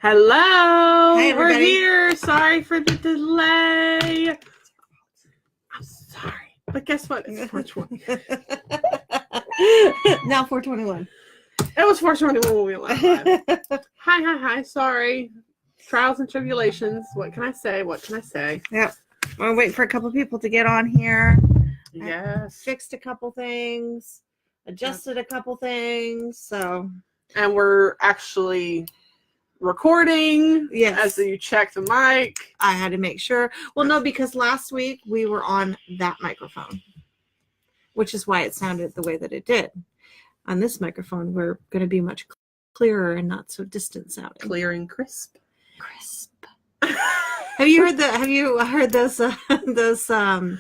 Hello. Hi, We're everybody. here. Sorry for the delay. I'm sorry. But guess what? It's 420. Now 421. It was 421 when we went live. Hi. Sorry. Trials and tribulations. What can I say? Yep. We're waiting for a couple people to get on here. Yes. Fixed a couple things. Adjusted a couple things. So. And we're actually recording. Yes. As you check the mic. I had to make sure. Well, no, because last week we were on that microphone, which is why it sounded the way that it did. On this microphone, we're going to be much clearer and not so distant sounding. Clear and crisp. Have you heard those I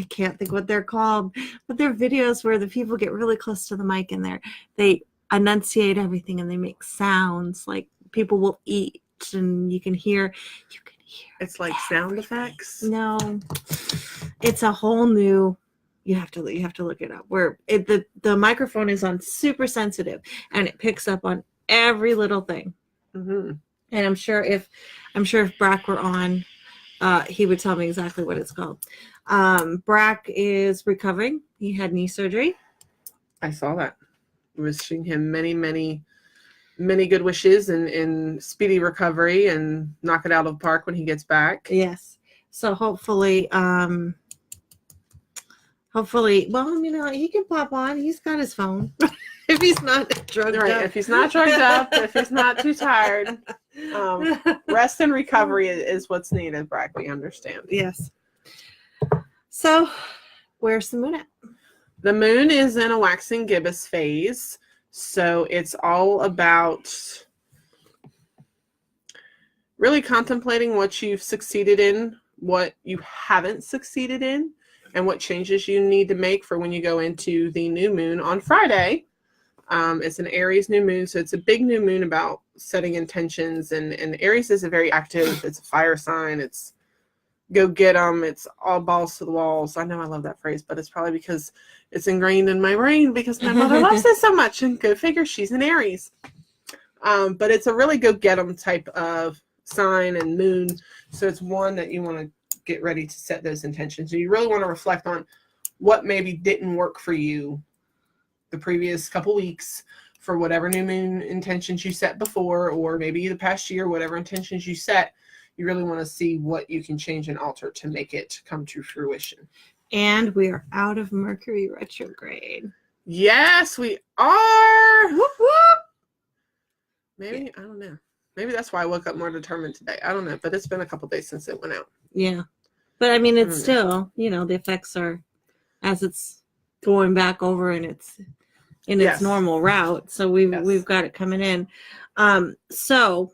can't think what they're called, but they're videos where the people get really close to the mic and they enunciate everything and they make sounds like people will eat and you can hear It's like everything. sound effects. No, it's a whole new. You have to look it up. Where the microphone is on super sensitive and it picks up on every little thing. Mm-hmm. And I'm sure if Brack were on, he would tell me exactly what it's called. Brack is recovering. He had knee surgery. I saw that. Wishing him many good wishes and speedy recovery and knock it out of the park when he gets back. Yes. So hopefully, well, he can pop on. He's got his phone. If he's not drugged Right. up. If he's not drugged up, if he's not too tired, rest and recovery is what's needed, Brack. We understand. Yes. So, where's the moon at? The moon is in a waxing gibbous phase, so it's all about really contemplating what you've succeeded in, what you haven't succeeded in, and what changes you need to make for when you go into the new moon on Friday. It's an Aries new moon, so it's a big new moon about setting intentions, and Aries is a very active, it's a fire sign, it's go get them, it's all balls to the walls. I know I love that phrase, but it's probably because it's ingrained in my brain because my mother loves it so much, and go figure, she's an Aries. But it's a really go get them type of sign and moon, so it's one that you want to get ready to set those intentions. So you really want to reflect on what maybe didn't work for you the previous couple weeks for whatever new moon intentions you set before, or maybe the past year, whatever intentions you set. You really want to see what you can change and alter to make it come to fruition. And we are out of Mercury retrograde. Yes, we are. Whoop, whoop. Maybe, I don't know. Maybe that's why I woke up more determined today. I don't know, but it's been a couple days since it went out. Yeah. But I mean, it's still, the effects are as it's going back over and it's in its normal route. So we've got it coming in. So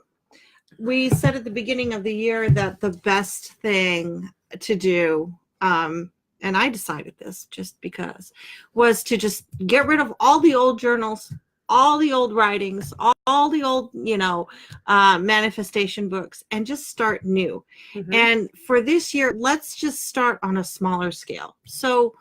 we said at the beginning of the year that the best thing to do, and I decided this just because, was to just get rid of all the old journals, all the old writings, all the old, manifestation books, and just start new. Mm-hmm. And for this year, let's just start on a smaller scale. So,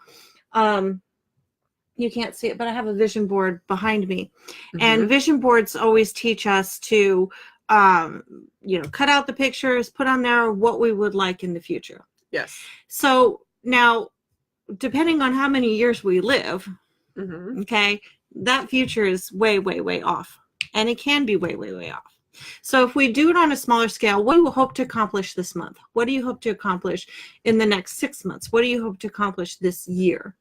you can't see it, but I have a vision board behind me. Mm-hmm. And vision boards always teach us to, cut out the pictures, put on there what we would like in the future. Yes. So now, depending on how many years we live, mm-hmm. okay, that future is way, way, way off. And it can be way, way, way off. So if we do it on a smaller scale, what do you hope to accomplish this month? What do you hope to accomplish in the next 6 months? What do you hope to accomplish this year?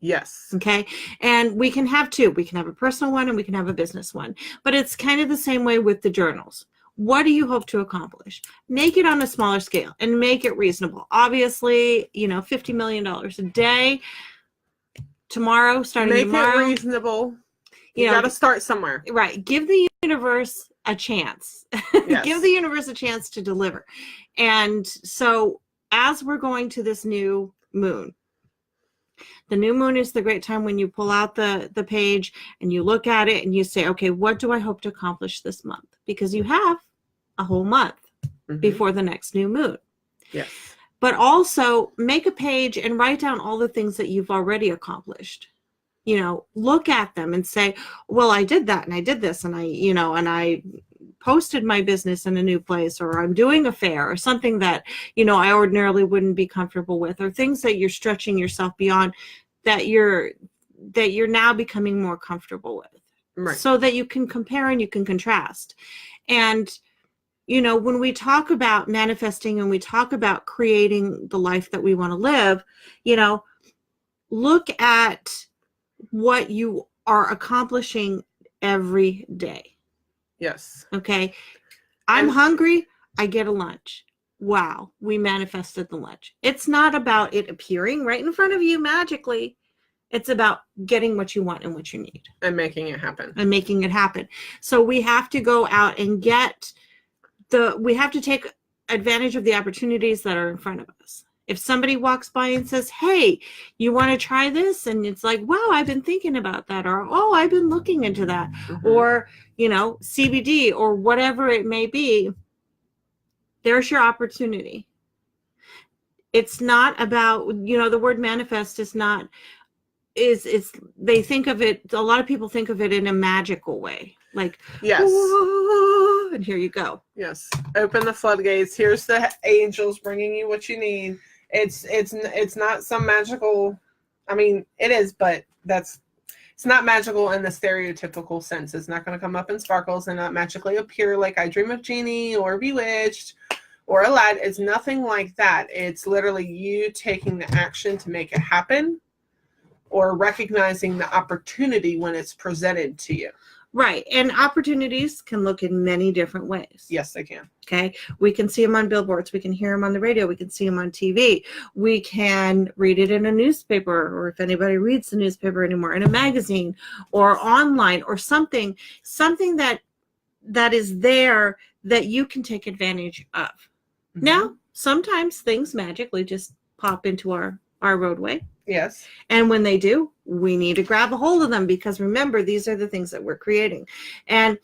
Yes. Okay. And we can have two. We can have a personal one and we can have a business one. But it's kind of the same way with the journals. What do you hope to accomplish? Make it on a smaller scale and make it reasonable. Obviously, $50 million a day. Tomorrow, starting tomorrow. Make it reasonable. You got to start somewhere. Right. Give the universe a chance. Yes. Give the universe a chance to deliver. And so as we're going to this new moon, the new moon is the great time when you pull out the page and you look at it and you say, okay, what do I hope to accomplish this month? Because you have a whole month mm-hmm. before the next new moon. Yes. But also make a page and write down all the things that you've already accomplished. Look at them and say, well, I did that and I did this and I posted my business in a new place, or I'm doing a fair or something that, you know, I ordinarily wouldn't be comfortable with, or things that you're stretching yourself beyond, that you're now becoming more comfortable with. Right. So that you can compare and you can contrast. And, you know, when we talk about manifesting and we talk about creating the life that we want to live, you know, look at what you are accomplishing every day. Yes. Okay. I'm hungry. I get a lunch. Wow. We manifested the lunch. It's not about it appearing right in front of you magically. It's about getting what you want and what you need. And making it happen. And making it happen. So we have to go out and we have to take advantage of the opportunities that are in front of us. If somebody walks by and says, hey, you want to try this? And it's like, wow, I've been thinking about that. Or, oh, I've been looking into that. Mm-hmm. Or, you know, CBD or whatever it may be. There's your opportunity. It's not about, you know, the word manifest is not, they think of it, a lot of people think of it in a magical way. Like, yes. Whoa, and here you go. Yes. Open the floodgates. Here's the angels bringing you what you need. It's not some magical, I mean, it is, but it's not magical in the stereotypical sense. It's not going to come up in sparkles and not magically appear like I Dream of Jeannie or Bewitched or Aladdin. It's nothing like that. It's literally you taking the action to make it happen, or recognizing the opportunity when it's presented to you. Right. And opportunities can look in many different ways. Yes, they can. Okay. We can see them on billboards. We can hear them on the radio. We can see them on TV. We can read it in a newspaper, or if anybody reads the newspaper anymore, in a magazine or online or something that is there that you can take advantage of. Mm-hmm. Now, sometimes things magically just pop into our roadway. Yes. And when they do, we need to grab a hold of them, because remember, these are the things that we're creating. And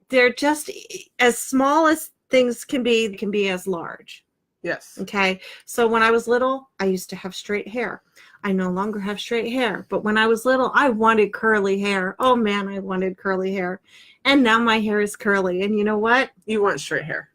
they're just as small as things can be as large. Yes. Okay. So when I was little, I used to have straight hair. I no longer have straight hair. But when I was little, I wanted curly hair. Oh man, I wanted curly hair. And now my hair is curly. And you know what? You want straight hair.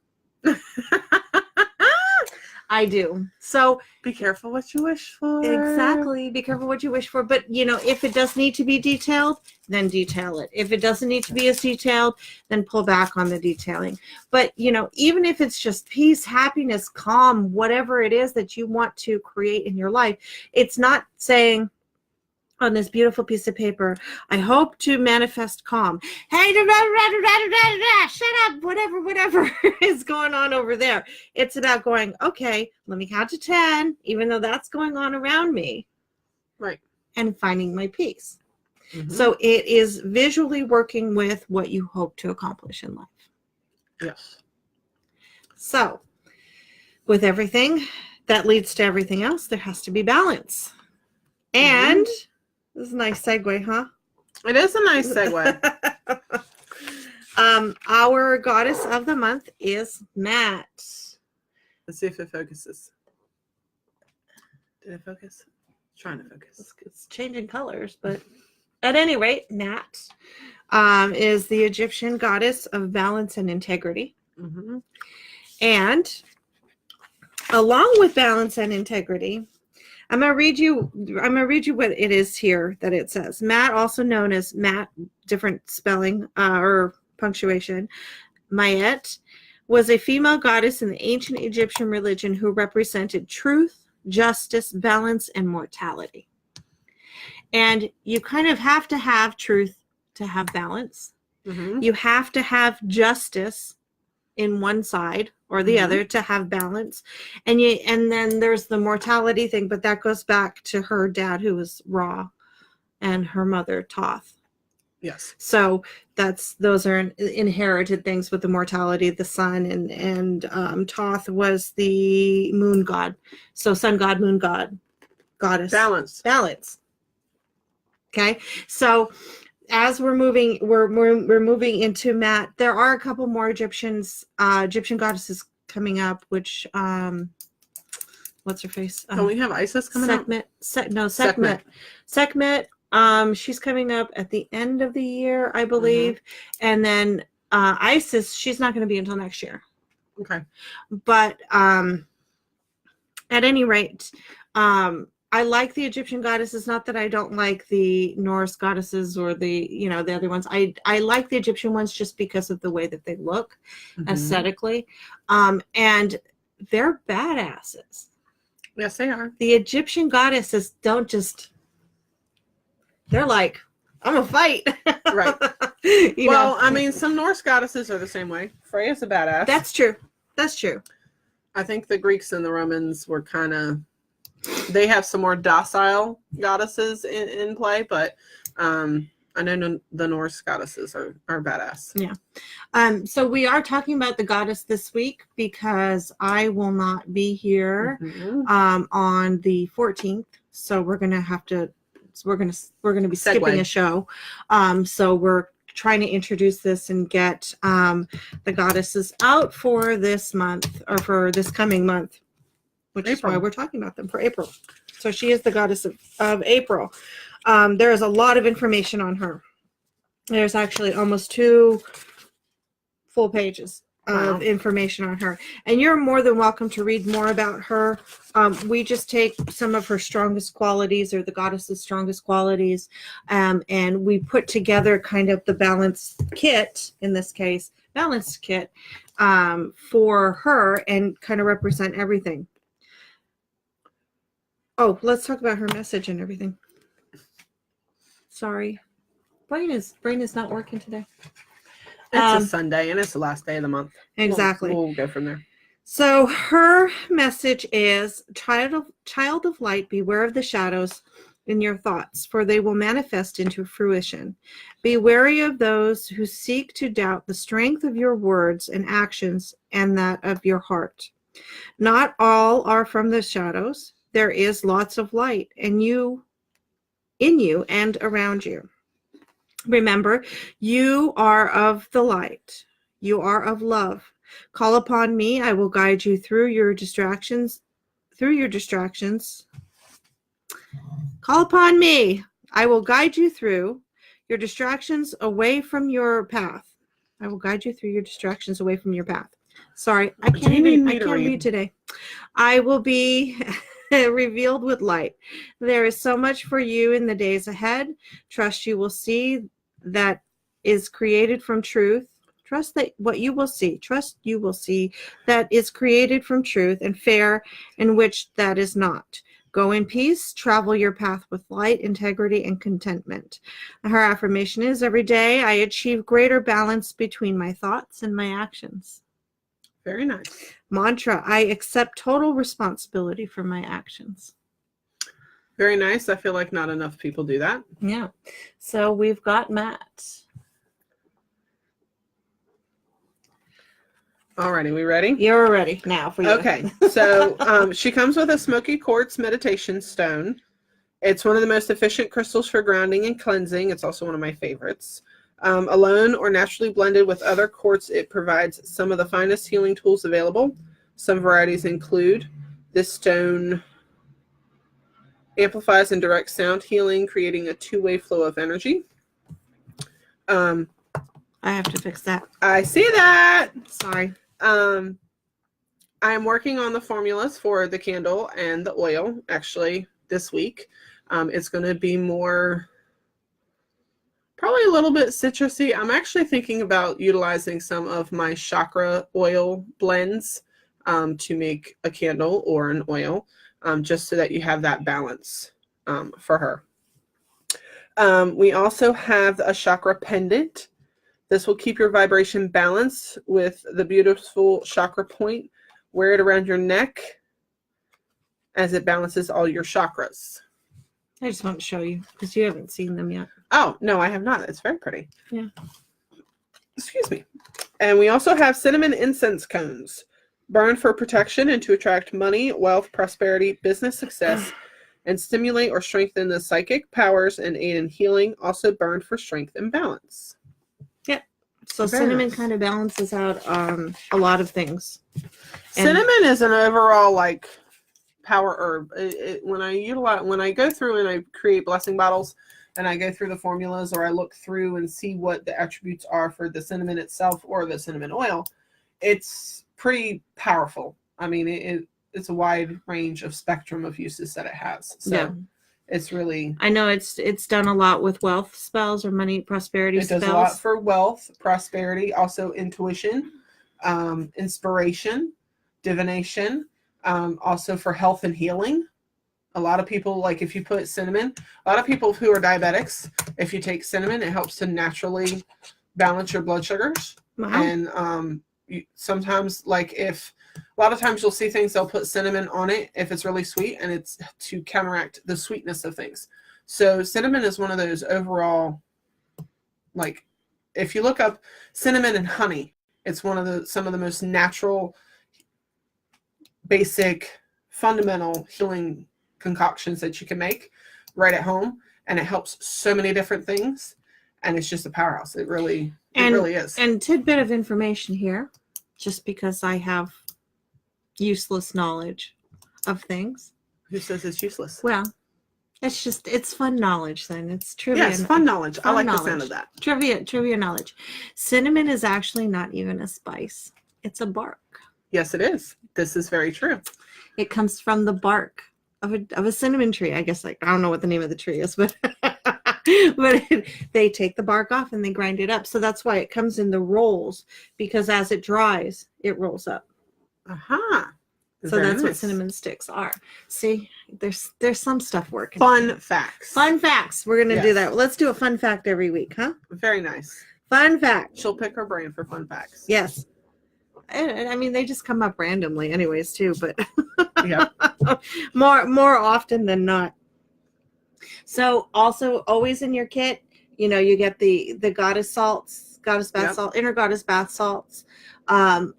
I do. So be careful what you wish for. Exactly. Be careful what you wish for. But, you know, if it does need to be detailed, then detail it. If it doesn't need to be as detailed, then pull back on the detailing. But, you know, even if it's just peace, happiness, calm, whatever it is that you want to create in your life, it's not saying on this beautiful piece of paper, I hope to manifest calm. Hey, shut up, whatever is going on over there. It's about going, okay, let me count to 10, even though that's going on around me. Right. And finding my peace. Mm-hmm. So it is visually working with what you hope to accomplish in life. Yes. So with everything that leads to everything else, there has to be balance. And this is a nice segue, huh? It is a nice segue. Our goddess of the month is Matt. Let's see if it focuses. Did it focus? It's trying to focus. It's changing colors, but at any rate, Nat is the Egyptian goddess of balance and integrity. Mm-hmm. And along with balance and integrity, I'm gonna read you what it is here that it says. Maat, also known as Maat, different spelling or punctuation, Mayet, was a female goddess in the ancient Egyptian religion who represented truth, justice, balance, and mortality. And you kind of have to have truth to have balance. Mm-hmm. You have to have justice in one side or the other to have balance. And then there's the mortality thing, but that goes back to her dad, who was Ra, and her mother, Thoth. Yes. So those are inherited things with the mortality, the sun, and Thoth was the moon god. So sun god, moon god, goddess. Balance. Okay. So as we're moving into Maat, there are a couple more Egyptian goddesses coming up, which what's her face? Don't we have Isis coming up? Sekhmet. Sekhmet. She's coming up at the end of the year, I believe. And then Isis, she's not going to be until next year. Okay. But at any rate, I like the Egyptian goddesses. Not that I don't like the Norse goddesses or the, the other ones. I like the Egyptian ones just because of the way that they look aesthetically. And they're badasses. Yes, they are. The Egyptian goddesses don't just, they're like, I'm gonna fight. Right. Well, I mean, some Norse goddesses are the same way. Freya's a badass. That's true. That's true. I think the Greeks and the Romans were kind of, they have some more docile goddesses in play, but I know the Norse goddesses are badass. Yeah. So we are talking about the goddess this week because I will not be here on the 14th. So we're gonna have to. We're gonna be skipping a show. So we're trying to introduce this and get the goddesses out for this month or for this coming month, which is why we're talking about them for April. So she is the goddess of April. There is a lot of information on her. There's actually almost 2 full pages of information on her. And you're more than welcome to read more about her. We just take some of her strongest qualities or the goddess's strongest qualities, and we put together kind of the balanced kit, in this case, balanced kit for her and kind of represent everything. Oh, let's talk about her message and everything. Sorry. Brain is not working today. It's a Sunday and it's the last day of the month. Exactly. We'll go from there. So her message is, child of light, beware of the shadows in your thoughts, for they will manifest into fruition. Be wary of those who seek to doubt the strength of your words and actions and that of your heart. Not all are from the shadows. There is lots of light in you and around you. Remember, you are of the light. You are of love. Call upon me. I will guide you through your distractions. Call upon me. I will guide you through your distractions away from your path. I will guide you through your distractions away from your path. Sorry, I can't read today. I will be revealed with light. There is so much for you in the days ahead. Trust you will see that is created from truth. Trust that what you will see. Trust you will see that is created from truth and fair, in which that is not. Go in peace. Travel your path with light, integrity, and contentment. Her affirmation is, every day I achieve greater balance between my thoughts and my actions. Very nice. Mantra, I accept total responsibility for my actions. Very nice. I feel like not enough people do that. Yeah. So we've got Matt. Alrighty, we ready? You're ready now for you. Okay. So she comes with a smoky quartz meditation stone. It's one of the most efficient crystals for grounding and cleansing. It's also one of my favorites. Alone or naturally blended with other quartz, it provides some of the finest healing tools available. Some varieties include this stone amplifies and directs sound healing, creating a two-way flow of energy. I have to fix that. I see that. Sorry. I am working on the formulas for the candle and the oil actually this week. It's going to be more, probably a little bit citrusy. I'm actually thinking about utilizing some of my chakra oil blends to make a candle or an oil, just so that you have that balance for her. We also have a chakra pendant. This will keep your vibration balanced with the beautiful chakra point. Wear it around your neck as it balances all your chakras. I just want to show you because you haven't seen them yet. Oh, no, I have not. It's very pretty. Yeah. Excuse me. And we also have cinnamon incense cones. Burn for protection and to attract money, wealth, prosperity, business success, and stimulate or strengthen the psychic powers and aid in healing. Also burn for strength and balance. Yep. So Very cinnamon nice. kind of balances out a lot of things. Cinnamon is an overall like power herb. When I go through and I create blessing bottles, and I go through the formulas, or I look through and see what the attributes are for the cinnamon itself or the cinnamon oil, it's pretty powerful. I mean, it's a wide range of spectrum of uses that it has. So it's really... I know it's done a lot with wealth spells or money prosperity spells. It does a lot for wealth, prosperity, also intuition, inspiration, divination, also for health and healing. A lot of people, like if you put cinnamon, a lot of people who are diabetics, if you take cinnamon, it helps to naturally balance your blood sugars. Wow. And sometimes, like a lot of times you'll see things, they'll put cinnamon on it if it's really sweet, and it's to counteract the sweetness of things. So cinnamon is one of those overall, like if you look up cinnamon and honey, it's one of some of the most natural, basic, fundamental healing concoctions that you can make right at home, and it helps so many different things, and it's just a powerhouse. It really is. And tidbit of information here, just because I have useless knowledge of things. Who says it's useless? Well, it's fun knowledge then. It's trivia. Yes, fun knowledge. I like the sound of that. Trivia knowledge. Cinnamon is actually not even a spice. It's a bark. Yes, it is. This is very true. It comes from the bark of a cinnamon tree. I guess, like, I don't know what the name of the tree is, but they take the bark off and they grind it up. So that's why it comes in the rolls, because as it dries, it rolls up. Aha. So that's what cinnamon sticks are. See, there's some stuff working. Fun facts. Fun facts. We're going to do that. Let's do a fun fact every week, huh? Very nice. Fun fact. She'll pick her brain for fun facts. Yes. I mean, they just come up randomly anyways, too, but yeah. more often than not. So also always in your kit, you get the goddess salts, goddess bath salt, inner goddess bath salts. I'm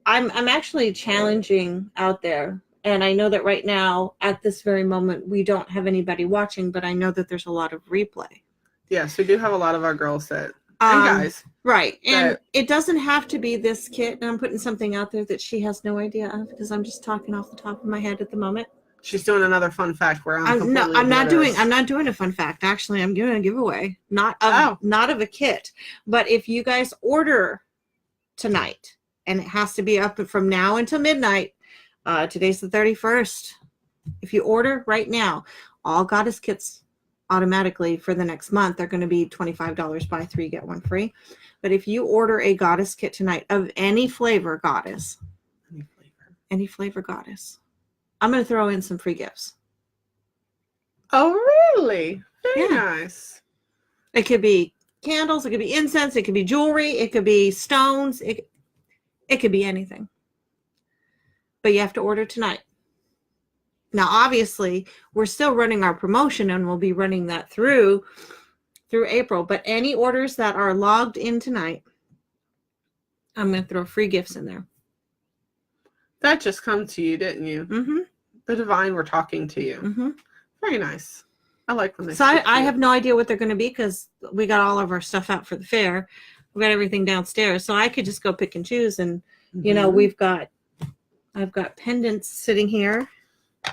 actually challenging out there, and I know that right now at this very moment we don't have anybody watching, but I know that there's a lot of replay. Yes, we do have a lot of our girls and guys. Right. And it doesn't have to be this kit, and I'm putting something out there that she has no idea of, because I'm just talking off the top of my head at the moment. She's doing another fun fact where I'm not doing a fun fact. Actually, I'm doing a giveaway, not of a kit, but if you guys order tonight, and it has to be up from now until midnight. Today's the 31st. If you order right now, all goddess kits automatically for the next month are going to be $25. Buy 3, get 1 free. But if you order a goddess kit tonight of any flavor goddess, I'm going to throw in some free gifts. Oh, really? Very nice. It could be candles. It could be incense. It could be jewelry. It could be stones. It could be anything. But you have to order tonight. Now, obviously, we're still running our promotion, and we'll be running that through April. But any orders that are logged in tonight, I'm going to throw free gifts in there. That just come to you, didn't you? Mm-hmm. The divine were talking to you. Mm-hmm. Very nice. I like when they. So I have no idea what they're going to be, because we got all of our stuff out for the fair. We got everything downstairs, so I could just go pick and choose. And I've got pendants sitting here.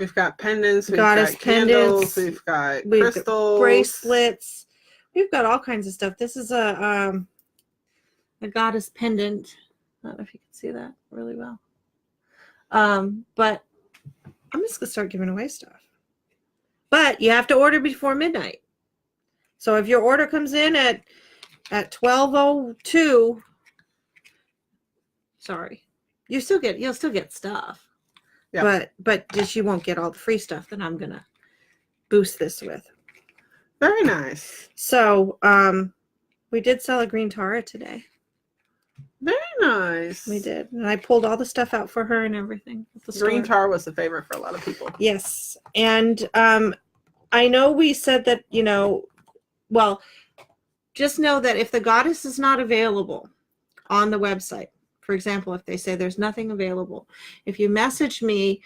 We've got pendants. We've goddess got candles. Pendants. We've got crystals, got bracelets. We've got all kinds of stuff. This is a goddess pendant. I don't know if you can see that really well. But I'm just gonna start giving away stuff. But you have to order before midnight. So if your order comes in at 12:02, sorry, you'll still get stuff. Yeah. But just you won't get all the free stuff that I'm gonna boost this with. Very nice. So we did sell a green Tara today. Very nice. We did. And I pulled all the stuff out for her and everything. Green Tara was the favorite for a lot of people. Yes. And I know we said that, just know that if the goddess is not available on the website, for example, if they say there's nothing available, if you message me,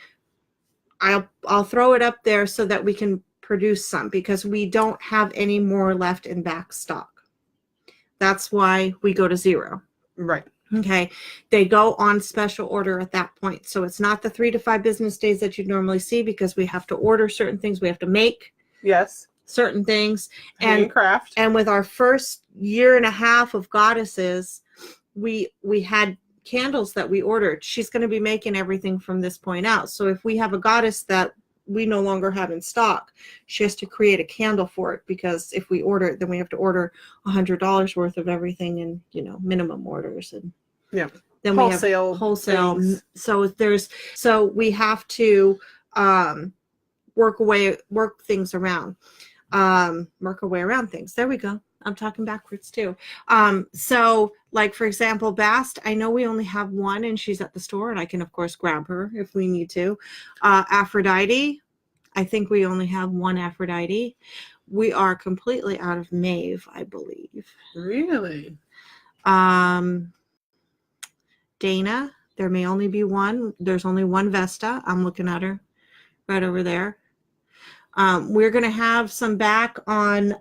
I'll throw it up there so that we can produce some, because we don't have any more left in back stock. That's why we go to 0. Right. Okay. They go on special order at that point. So it's not the 3 to 5 business days that you'd normally see, because we have to order certain things we have to make. Yes. certain things. Handcraft. And with our first year and a half of goddesses, we had candles that we ordered. She's going to be making everything from this point out. So if we have a goddess that we no longer have in stock, she has to create a candle for it, because if we order it, then we have to order $100 worth of everything in, minimum orders. And yeah, then wholesale we have wholesale things. So we have to work things around, work our way around things. There we go. I'm talking backwards too. So like, for example, Bast, I know we only have one and she's at the store, and I can of course grab her if we need to. Aphrodite, I think we only have one Aphrodite. We are completely out of Maeve, I believe. Really? Dana, there may only be one. There's only one Vesta. I'm looking at her right over there. We're going to have some back on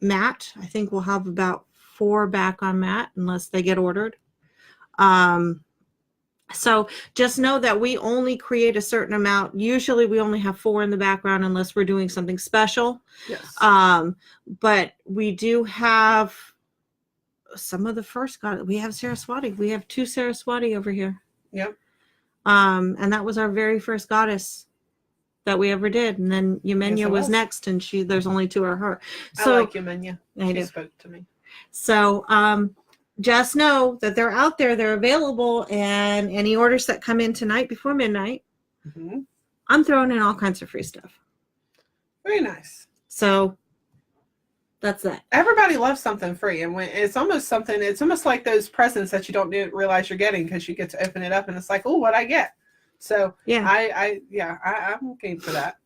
Matt. I think we'll have about 4 back on Matt, unless they get ordered. So just know that we only create a certain amount. Usually we only have 4 in the background unless we're doing something special. Yes. But we do have some of the first god. We have Saraswati. We have 2 Saraswati over here. Yep. And that was our very first goddess that we ever did. And then Yemenia was next, and there's only 2 of her. So I like Yemenia. She spoke to me. So just know that they're out there, they're available, and any orders that come in tonight before midnight, I'm throwing in all kinds of free stuff. Very nice. So that's that. Everybody loves something free, and when it's almost like those presents that you don't realize you're getting, because you get to open it up and it's like, oh, what'd I get? So yeah, I'm game for that.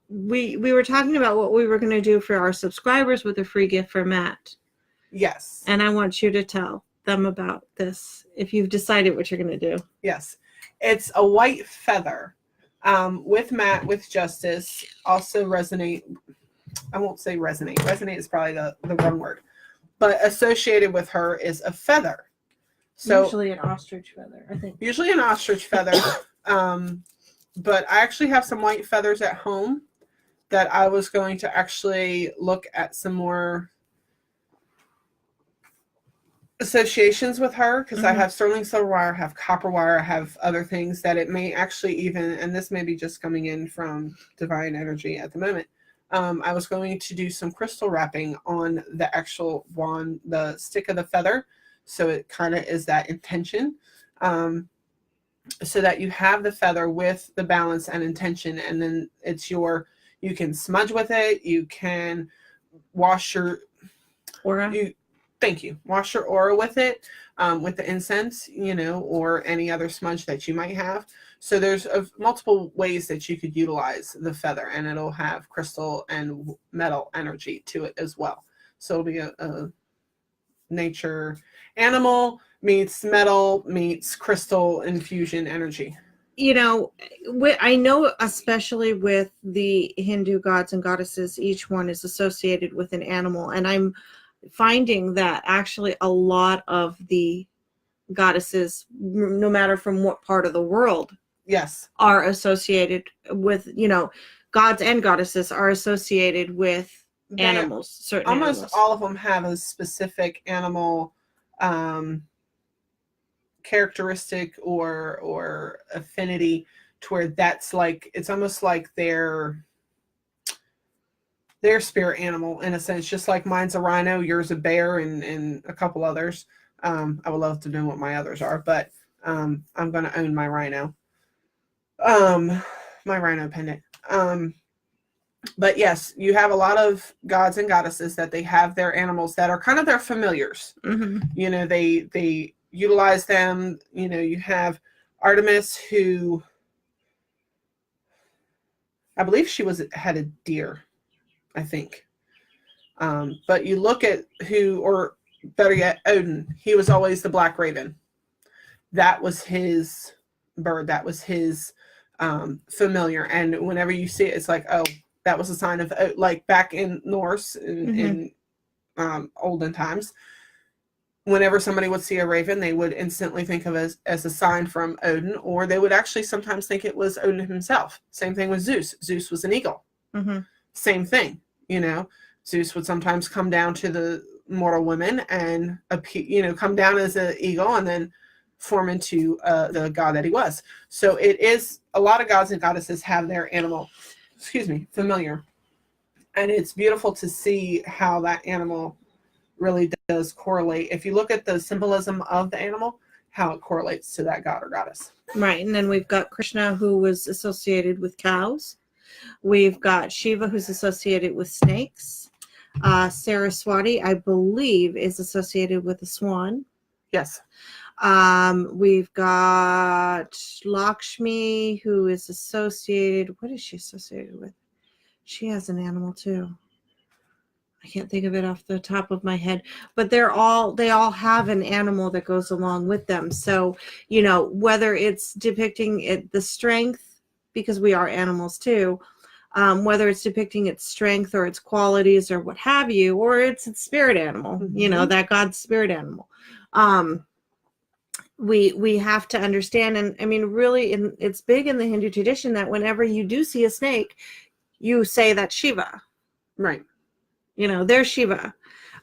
We were talking about what we were going to do for our subscribers with a free gift for Matt. Yes. And I want you to tell them about this if you've decided what you're going to do. Yes. It's a white feather. With Matt, with Justice, also resonate. I won't say resonate. Resonate is probably the wrong word. But associated with her is a feather. So usually an ostrich feather, I think. Usually an ostrich feather. But I actually have some white feathers at home that I was going to actually look at some more associations with her, because I have sterling silver wire, I have copper wire, I have other things that it may actually even, and this may be just coming in from divine energy at the moment. I was going to do some crystal wrapping on the actual wand, the stick of the feather, so it kind of is that intention, so that you have the feather with the balance and intention, and then you can smudge with it, you can wash your aura. Wash your aura with it, with the incense, or any other smudge that you might have. So there's multiple ways that you could utilize the feather, and it'll have crystal and metal energy to it as well. So it'll be a nature animal meets metal meets crystal infusion energy. I know especially with the Hindu gods and goddesses, each one is associated with an animal, and I'm finding that actually a lot of the goddesses, no matter from what part of the world, are associated with, gods and goddesses are associated with animals. Certain almost animals. All of them have a specific animal characteristic or affinity, to where that's like, it's almost like their spirit animal, in a sense, just like mine's a rhino, yours a bear, and a couple others. I would love to know what my others are, but I'm going to own my rhino. My rhino pendant. But yes, you have a lot of gods and goddesses that they have their animals that are kind of their familiars. They utilize them. You have Artemis, who I believe she had a deer, I think. But you look at or better yet, Odin. He was always the black raven. That was his bird. That was his familiar. And whenever you see it, it's like, oh, that was a sign of, like back in Norse, in olden times, whenever somebody would see a raven, they would instantly think of it as a sign from Odin, or they would actually sometimes think it was Odin himself. Same thing with Zeus. Zeus was an eagle. Same thing. Zeus would sometimes come down to the mortal women and come down as an eagle and then form into the god that he was. So it is, a lot of gods and goddesses have their animal, familiar. And it's beautiful to see how that animal really does correlate. If you look at the symbolism of the animal, how it correlates to that god or goddess. Right. And then we've got Krishna, who was associated with cows. We've got Shiva, who's associated with snakes. Saraswati, I believe, is associated with a swan. Yes. We've got Lakshmi, who is associated. What is she associated with? She has an animal too. I can't think of it off the top of my head, but they all have an animal that goes along with them. So, whether it's depicting the strength, because we are animals too, whether it's depicting its strength or its qualities or what have you, or it's its spirit animal, that God's spirit animal. We have to understand, and I mean, really, it's big in the Hindu tradition that whenever you do see a snake, you say that's Shiva. Right. There's Shiva.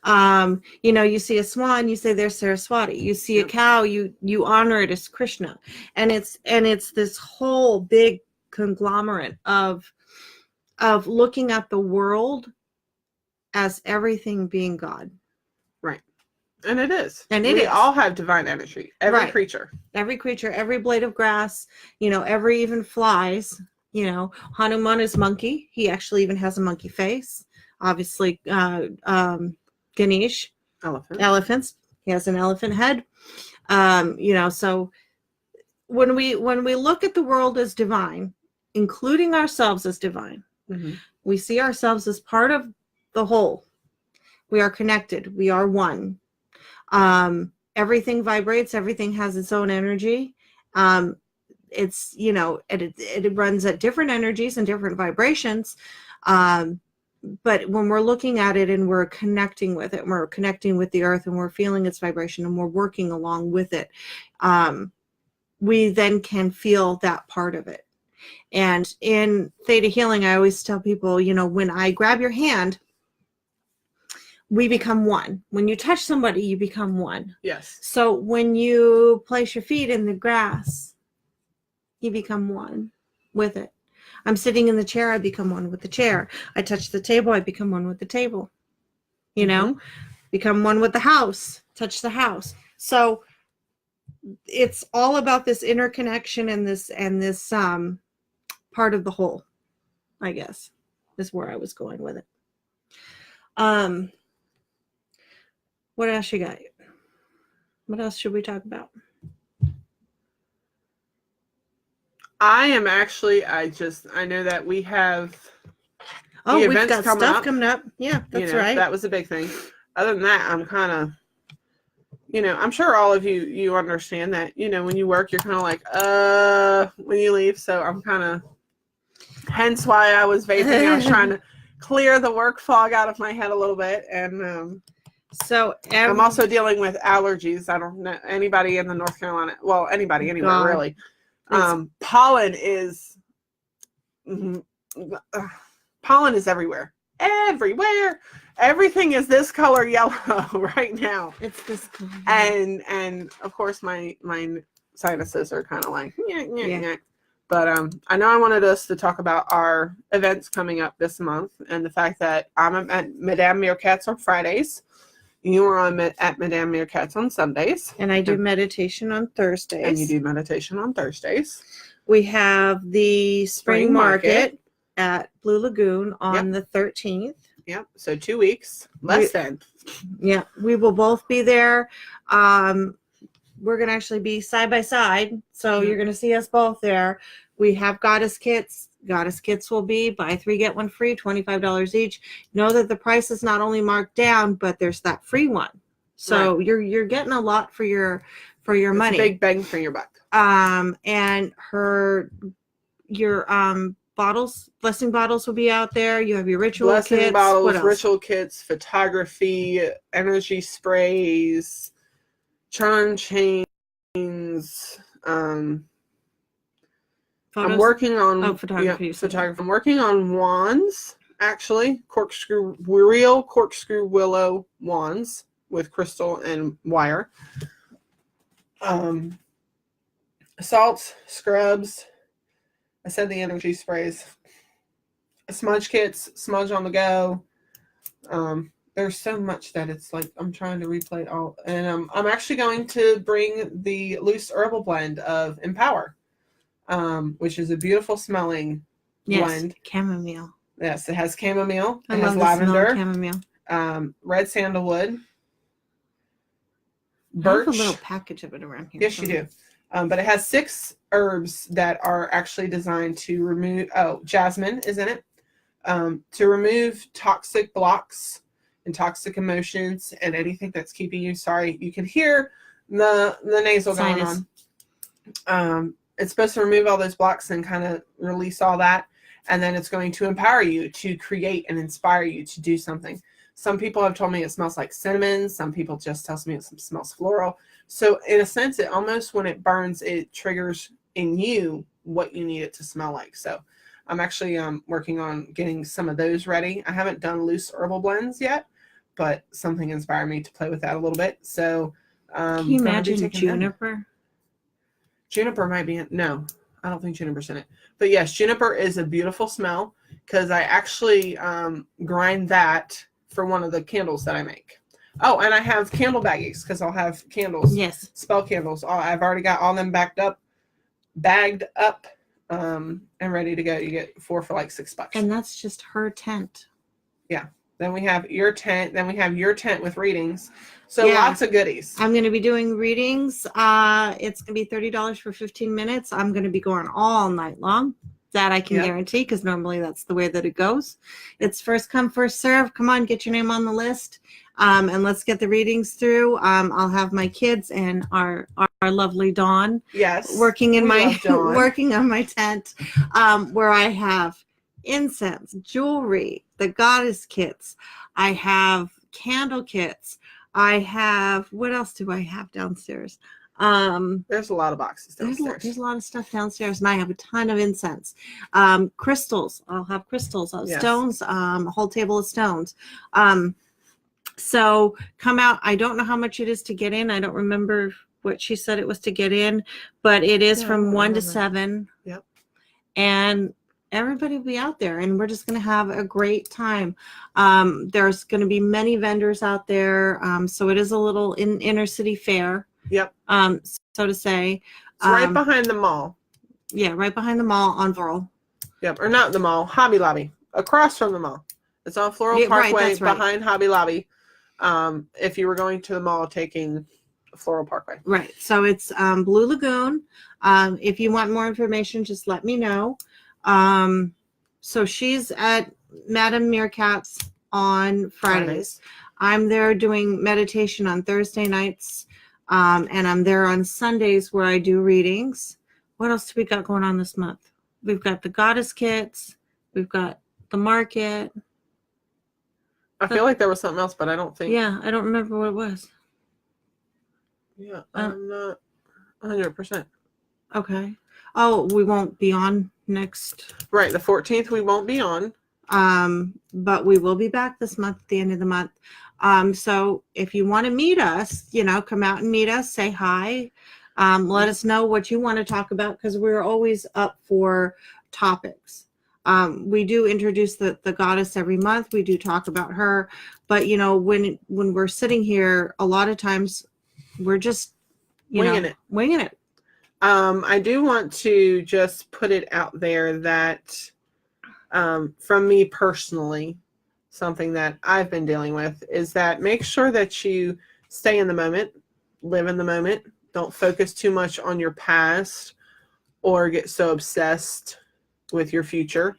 You see a swan, you say there's Saraswati. You see a cow, you honor it as Krishna. And it's this whole big conglomerate of looking at the world as everything being God. Right. And it is. And we all have divine energy. Every creature. Every creature, every blade of grass, every even flies. Hanuman is monkey. He actually even has a monkey face. Obviously, Ganesh, elephants. He has an elephant head. So when we look at the world as divine, including ourselves as divine, we see ourselves as part of the whole. We are connected. We are one. Everything vibrates. Everything has its own energy. It's it runs at different energies and different vibrations. But when we're looking at it and we're connecting with it, we're connecting with the earth and we're feeling its vibration and we're working along with it, we then can feel that part of it. And in Theta Healing, I always tell people, when I grab your hand, we become one. When you touch somebody, you become one. Yes. So when you place your feet in the grass, you become one with it. I'm sitting in the chair, I become one with the chair. I touch the table, I become one with the table. Become one with the house, touch the house. So it's all about this interconnection and this part of the whole, I guess, is where I was going with it. What else you got? What else should we talk about? I know that we have we've got stuff coming up. Yeah, that's right. That was a big thing. Other than that, I'm kind of, I'm sure all of you understand that, when you work, you're kind of like, when you leave. So I'm kind of, hence why I was vaping. I was trying to clear the work fog out of my head a little bit. And I'm also dealing with allergies. I don't know anybody in the North Carolina, well, anybody anywhere really. Pollen is everywhere. Everything is this color yellow right now. It's this color. And of course my sinuses are kind of like yeah. But I know I wanted us to talk about our events coming up this month and the fact that I'm at Madame Meerkatz on Fridays. You are at Madame Meerkatz on Sundays. And I do meditation on Thursdays. And you do meditation on Thursdays. We have the spring market at Blue Lagoon on the 13th. Yep. So 2 weeks, less than. Yeah. We will both be there. We're going to actually be side by side. So you're going to see us both there. We have goddess kits. Goddess kits will be buy 3, get 1 free, $25 each. Know that the price is not only marked down, but there's that free one. So you're getting a lot for your money. A big bang for your buck. And your bottles, blessing bottles will be out there. You have your ritual blessing kits. Bottles, ritual kits, photography, energy sprays, charm chains. I'm working on photography. I'm working on wands actually, real corkscrew willow wands with crystal and wire. Salts, scrubs. I said the energy sprays. Smudge kits, smudge on the go. There's so much that it's like I'm trying to replay it all. And I'm actually going to bring the loose herbal blend of Empower, which is a beautiful smelling blend. Chamomile. Yes, it has chamomile. I It love has the smell of lavender, chamomile. red sandalwood, I birch. have a little package of it around here. Yes, you do. But it has 6 herbs that are actually designed to remove. Oh, jasmine is in it. To remove toxic blocks and toxic emotions and anything that's keeping you. Sorry, you can hear the nasal going on. It's supposed to remove all those blocks and kind of release all that. And then it's going to empower you to create and inspire you to do something. Some people have told me it smells like cinnamon. Some people just tell me it smells floral. So in a sense, it almost, when it burns, it triggers in you what you need it to smell like. So I'm actually working on getting some of those ready. I haven't done loose herbal blends yet, but something inspired me to play with that a little bit. So can you imagine juniper? Juniper might be in, no, I don't think juniper's in it. But yes, juniper is a beautiful smell because I actually grind that for one of the candles that I make. Oh, and I have candle baggies because I'll have candles. Yes. Spell candles. I've already got all them bagged up, and ready to go. You get 4 for like $6. And that's just her tent. Yeah. Then we have your tent. Then we have your tent with readings. So lots of goodies. I'm going to be doing readings. It's going to be $30 for 15 minutes. I'm going to be going all night long. That I can guarantee, because normally that's the way that it goes. It's first come, first serve. Come on, get your name on the list, and let's get the readings through. I'll have my kids and our lovely Dawn working on my tent, where I have incense, jewelry, the goddess kits. I have candle kits. I have, what else do I have downstairs? There's a lot of boxes downstairs. There's a lot of stuff downstairs, and I have a ton of incense. Crystals. I'll have crystals, stones, a whole table of stones. So come out. I don't know how much it is to get in. I don't remember what she said it was to get in, but it is from 1 to 7. Yep. And everybody will be out there, and we're just going to have a great time. There's going to be many vendors out there. So it is a little inner city fair. Yep. So to say. It's right behind the mall. Yeah, right behind the mall on Floral. Yep, or not the mall, Hobby Lobby. Across from the mall. It's on Floral Parkway behind Hobby Lobby. If you were going to the mall taking Floral Parkway. Right. So it's Blue Lagoon. If you want more information, just let me know. So she's at Maiden Minx on Fridays. I'm there doing meditation on Thursday nights. And I'm there on Sundays where I do readings. What else do we got going on this month? We've got the goddess kits. We've got the market. I feel like there was something else, but I don't think. Yeah, I don't remember what it was. Yeah, I'm not 100%. Okay. Oh, we won't be on next. Right, the 14th we won't be on. But we will be back this month at the end of the month. So if you want to meet us, come out and meet us, say hi. Let us know what you want to talk about, because we're always up for topics. We do introduce the goddess every month. We do talk about her, but when we're sitting here, a lot of times we're just winging it. I do want to just put it out there that from me personally, something that I've been dealing with is that make sure that you stay in the moment, live in the moment. Don't focus too much on your past or get so obsessed with your future,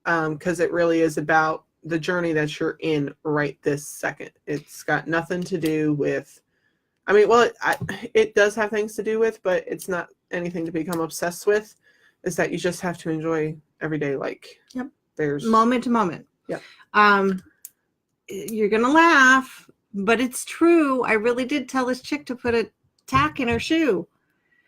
because it really is about the journey that you're in right this second. It's got nothing to do with, it does have things to do with, but it's not anything to become obsessed with. Is that you just have to enjoy every day. There's moment to moment. Yep. You're gonna laugh, but it's true. I really did tell this chick to put a tack in her shoe.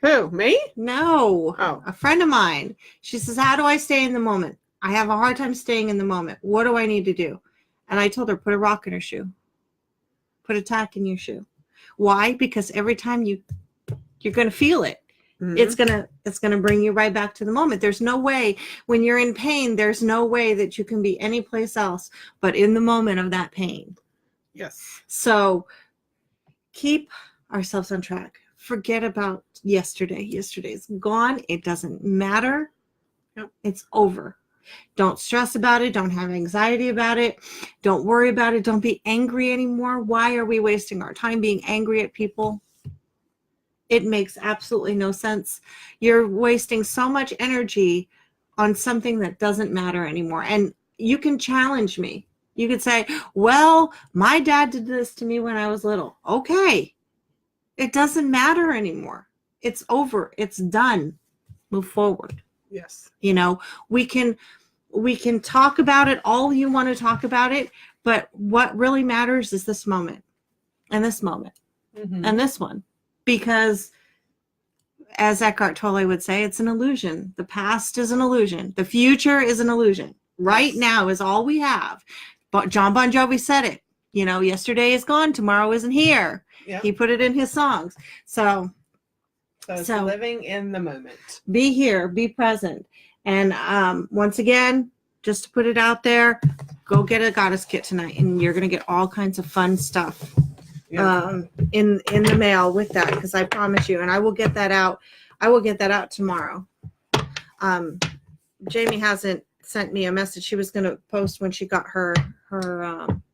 Who, me? No. Oh. A friend of mine. She says, how do I stay in the moment? I have a hard time staying in the moment. What do I need to do? And I told her, put a rock in her shoe. Put a tack in your shoe. Why? Because every time you're going to feel it. Mm-hmm. It's gonna bring you right back to the moment. There's no way when you're in pain, there's no way that you can be anyplace else but in the moment of that pain. Yes. So keep ourselves on track. Forget about yesterday. Yesterday's gone. It doesn't matter. Yep. It's over. Don't stress about it. Don't have anxiety about it. Don't worry about it. Don't be angry anymore. Why are we wasting our time being angry at people? It makes absolutely no sense. You're wasting so much energy on something that doesn't matter anymore. And you can challenge me. You could say, well, my dad did this to me when I was little. Okay. It doesn't matter anymore. It's over. It's done. Move forward. Yes. You know, we can talk about it all you want to talk about it, but what really matters is this moment and this moment and this one. Because as Eckhart Tolle would say, it's an illusion. The past is an illusion. The future is an illusion. Right now is all we have. But John Bon Jovi said it. You know, yesterday is gone. Tomorrow isn't here. Yep. He put it in his songs. So it's living in the moment. Be here. Be present. And once again, just to put it out there, go get a goddess kit tonight. And you're going to get all kinds of fun stuff. Yeah. In the mail with that, because I promise you, and I will get that out. I will get that out tomorrow. Jamie hasn't sent me a message. She was going to post when she got her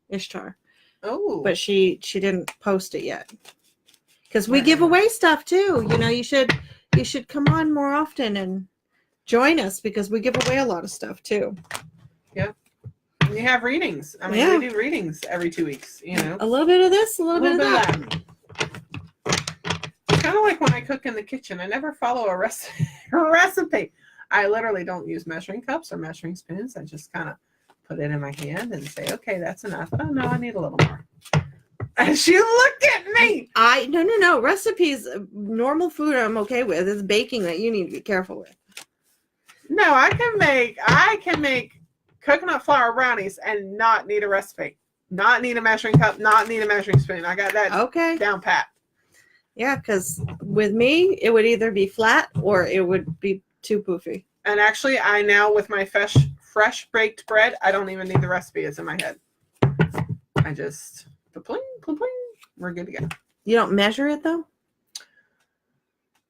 Ishtar. Oh, but she didn't post it yet. Because we give away stuff too. You know, you should come on more often and join us because we give away a lot of stuff too. Yeah. You have readings. I mean, we do readings every 2 weeks, you know. A little bit of this, a little bit of that. It's kind of like when I cook in the kitchen. I never follow a recipe. I literally don't use measuring cups or measuring spoons. I just kind of put it in my hand and say, okay, that's enough. Oh, no, I need a little more. And she looked at me. No. Recipes, normal food I'm okay with. It's baking that you need to be careful with. No, I can make coconut flour brownies and not need a recipe, not need a measuring cup, not need a measuring spoon. I got that down pat. Yeah, because with me, it would either be flat or it would be too poofy. And actually, I now, with my fresh baked bread, I don't even need the recipe. It's in my head. I just, pling, pling, pling, we're good to go. You don't measure it, though?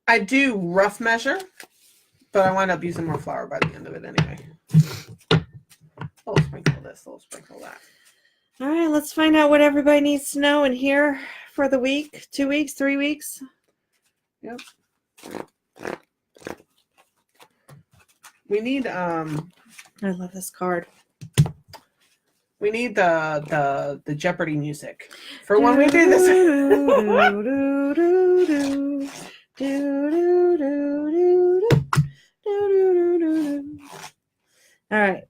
I do rough measure, but I wind up using more flour by the end of it anyway. A little sprinkle this, a little sprinkle that. All right, let's find out what everybody needs to know and hear for the week, 2 weeks, 3 weeks. Yep. We need I love this card. We need the Jeopardy music for when we do this. All right.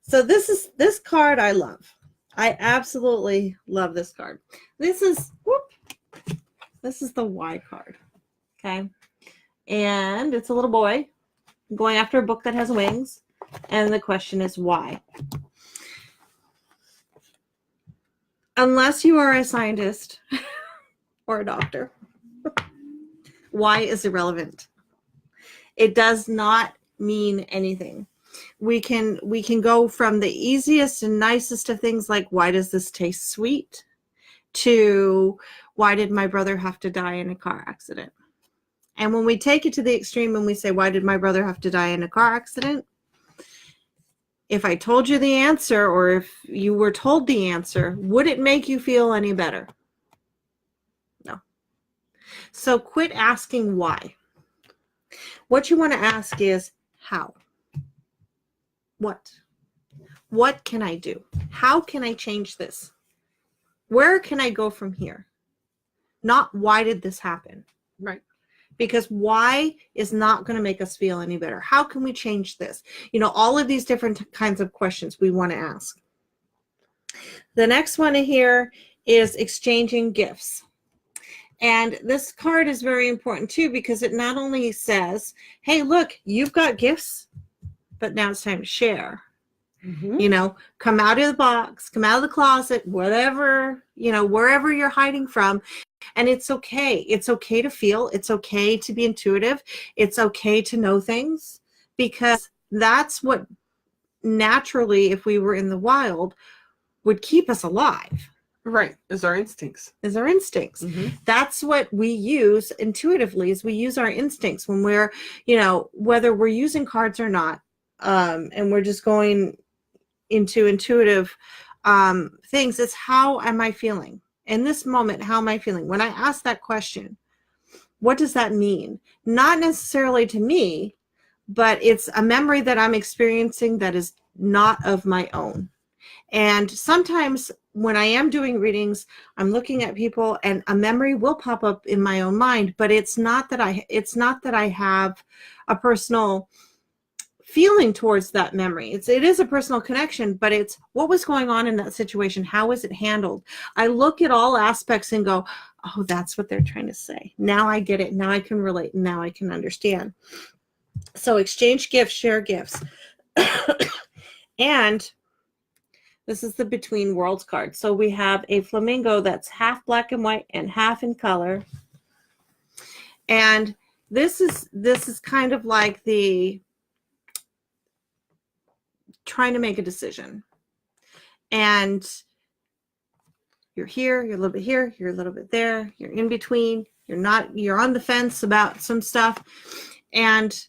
So this card I love. I absolutely love this card. This is the Y card. Okay. And it's a little boy going after a book that has wings. And the question is why? Unless you are a scientist or a doctor, why is irrelevant. It does not mean anything. We can go from the easiest and nicest of things like, why does this taste sweet? To, why did my brother have to die in a car accident? And when we take it to the extreme and we say, why did my brother have to die in a car accident? If I told you the answer, or if you were told the answer, would it make you feel any better? No. So quit asking why. What you want to ask is, how? What? What can I do? How can I change this? Where can I go from here? Not why did this happen? Right. Because why is not going to make us feel any better. How can we change this? You know, all of these different kinds of questions we want to ask. The next one here is exchanging gifts. And this card is very important too, because it not only says, hey, look, you've got gifts but now it's time to share. Mm-hmm. You know, come out of the box, come out of the closet, whatever, you know, wherever you're hiding from. And it's okay. It's okay to feel. It's okay to be intuitive. It's okay to know things, because that's what naturally, if we were in the wild, would keep us alive. Right. Is our instincts. Is our instincts. Mm-hmm. That's what we use intuitively, is we use our instincts when we're, you know, whether we're using cards or not, and we're just going into intuitive things. It's how am I feeling? In this moment, how am I feeling? When I ask that question, what does that mean? Not necessarily to me, but it's a memory that I'm experiencing that is not of my own. And sometimes when I am doing readings, I'm looking at people and a memory will pop up in my own mind, but it's not that I have a personal feeling towards that memory. It is a personal connection, but it's what was going on in that situation. How was it handled? I look at all aspects and go, oh, that's what they're trying to say. Now I get it. Now I can relate. Now I can understand. So exchange gifts, share gifts. And this is the Between Worlds card. So we have a flamingo that's half black and white and half in color. And this is kind of like the trying to make a decision. And you're here, you're a little bit here, you're a little bit there, you're in between, you're on the fence about some stuff. And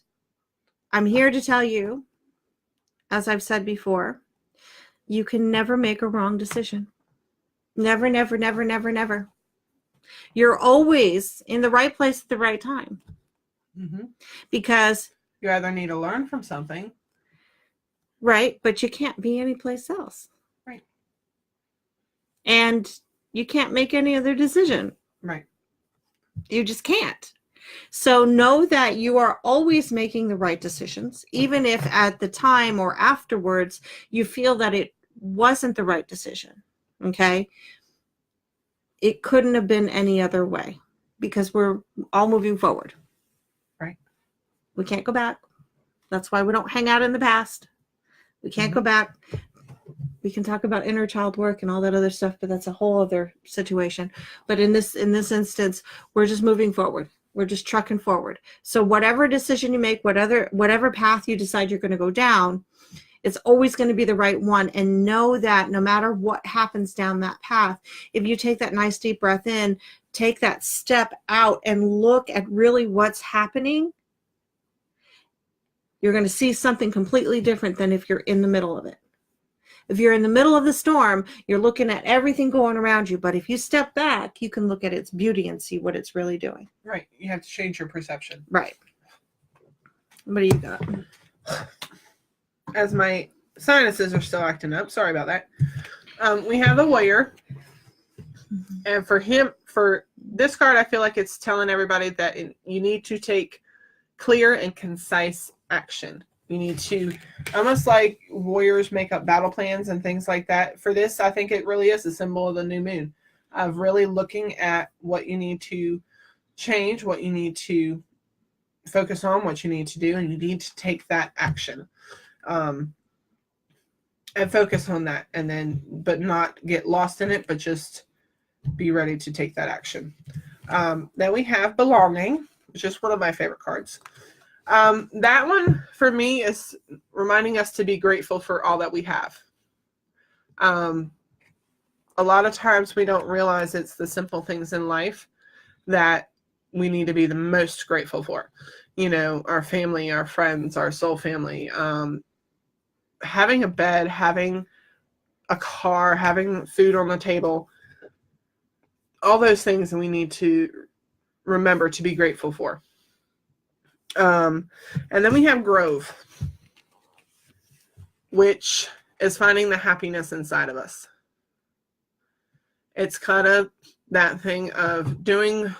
I'm here to tell you, as I've said before, you can never make a wrong decision. Never, never, never, never, never. You're always in the right place at the right time. Mm-hmm. Because you either need to learn from something. Right, but you can't be anyplace else. Right. And you can't make any other decision. Right. You just can't. So know that you are always making the right decisions, even if at the time or afterwards you feel that it wasn't the right decision. Okay? It couldn't have been any other way, because we're all moving forward. Right. We can't go back. That's why we don't hang out in the past. We can't go back. We can talk about inner child work and all that other stuff, but that's a whole other situation. But in this instance, we're just moving forward. We're just trucking forward. So whatever decision you make, whatever path you decide you're going to go down, it's always going to be the right one. And know that no matter what happens down that path, if you take that nice deep breath in, take that step out and look at really what's happening, you're going to see something completely different than if you're in the middle of it. If you're in the middle of the storm, you're looking at everything going around you. But if you step back, you can look at its beauty and see what it's really doing. Right. You have to change your perception. Right. What do you got? As my sinuses are still acting up. Sorry about that. We have the warrior. And for this card, I feel like it's telling everybody that you need to take clear and concise action. You need to, almost like warriors make up battle plans and things like that. For this, I think it really is a symbol of the new moon, of really looking at what you need to change, what you need to focus on, what you need to do, and you need to take that action. And focus on that, and then, but not get lost in it, but just be ready to take that action. Then we have belonging, which is one of my favorite cards. That one for me is reminding us to be grateful for all that we have. A lot of times we don't realize it's the simple things in life that we need to be the most grateful for. You know, our family, our friends, our soul family, having a bed, having a car, having food on the table, all those things we need to remember to be grateful for. And then we have grove, which is finding the happiness inside of us. It's kind of that thing of Trying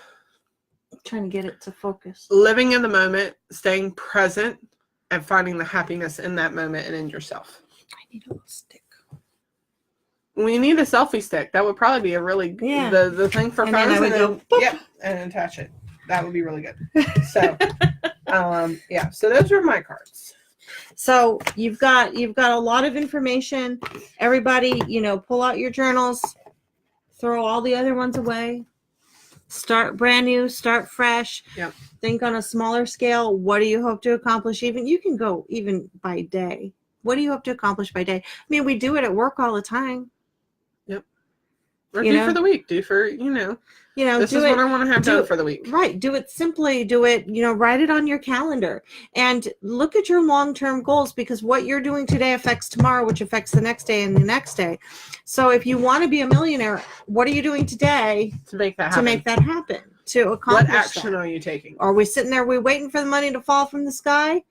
to get it to focus. Living in the moment, staying present, and finding the happiness in that moment and in yourself. I need a little stick. We need a selfie stick. That would probably be a really the thing for and then and attach it. That would be really good. So, so those are my cards. So you've got a lot of information. Everybody, pull out your journals, throw all the other ones away, start brand new, start fresh. Yep. Think on a smaller scale. What do you hope to accomplish? You can go even by day. What do you hope to accomplish by day? I mean, we do it at work all the time. Yep. Or do for the week. Do for, this is what I want to have done for the week. Right. Do it simply. Do it, write it on your calendar and look at your long-term goals, because what you're doing today affects tomorrow, which affects the next day and the next day. So if you want to be a millionaire, what are you doing today to make that happen? To accomplish what action are you taking? Are we sitting there, we waiting for the money to fall from the sky?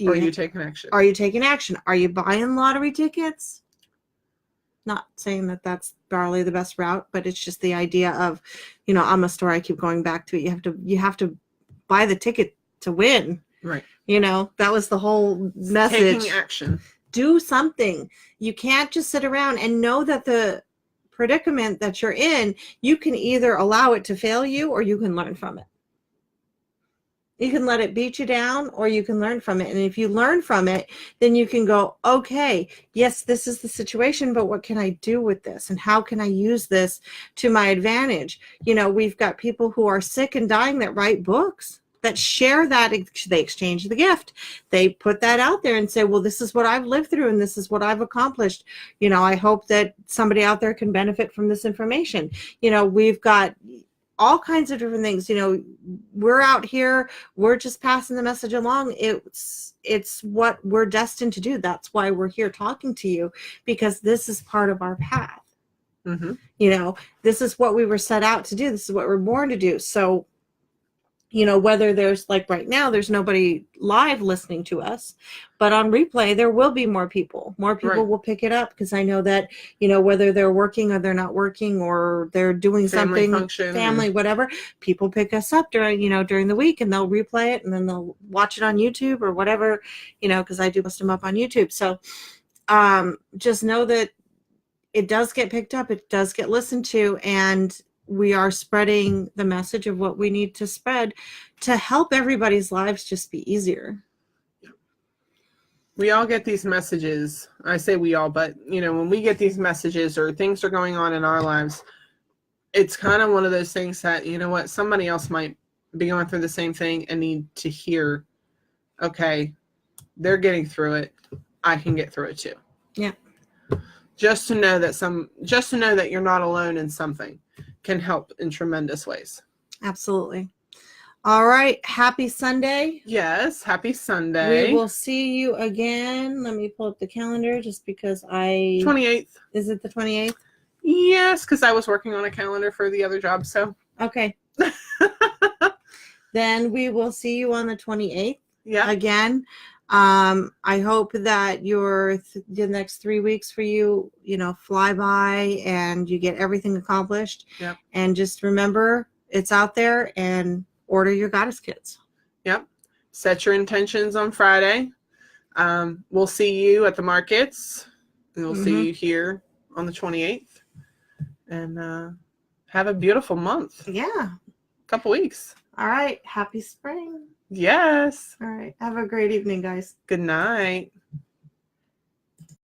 Or are you taking action? Are you taking action? Are you buying lottery tickets? Not saying that that's barely the best route, but it's just the idea of, I'm a story I keep going back to. You have to buy the ticket to win. Right. That was the whole message. Taking action. Do something. You can't just sit around and know that the predicament that you're in, you can either allow it to fail you or you can learn from it. You can let it beat you down or you can learn from it. And if you learn from it, then you can go, okay, yes, this is the situation, but what can I do with this? And how can I use this to my advantage? We've got people who are sick and dying that write books, that share that. They exchange the gift. They put that out there and say, well, this is what I've lived through and this is what I've accomplished. I hope that somebody out there can benefit from this information. We've got all kinds of different things. We're out here, we're just passing the message along. It's what we're destined to do. That's why we're here talking to you, because this is part of our path. Mm-hmm. This is what we were set out to do. This is what we're born to do. So, whether there's, like right now, there's nobody live listening to us, but on replay, there will be more people. More people right. will pick it up, because I know that, whether they're working or they're not working or they're doing family something, function, whatever, people pick us up during the week, and they'll replay it and then they'll watch it on YouTube or whatever, because I do post them up on YouTube. So just know that it does get picked up. It does get listened to, and we are spreading the message of what we need to spread to help everybody's lives just be easier. We all get these messages. I say we all, but when we get these messages or things are going on in our lives, it's kind of one of those things that, somebody else might be going through the same thing and need to hear, okay, they're getting through it. I can get through it too. Yeah. Just to know that you're not alone in something can help in tremendous ways. Absolutely. All right. Happy Sunday. Yes. Happy Sunday. We will see you again. Let me pull up the calendar just because 28th. Is it the 28th? Yes, because I was working on a calendar for the other job. So. Okay. Then we will see you on the 28th. Yeah. Again. I hope that the next 3 weeks for you, fly by and you get everything accomplished. Yep. And just remember, it's out there, and order your goddess kits. Yep. Set your intentions on Friday. We'll see you at the markets. And we'll see you here on the 28th. And have a beautiful month. Yeah. Couple weeks. All right. Happy spring. Yes. All right. Have a great evening, guys. Good night.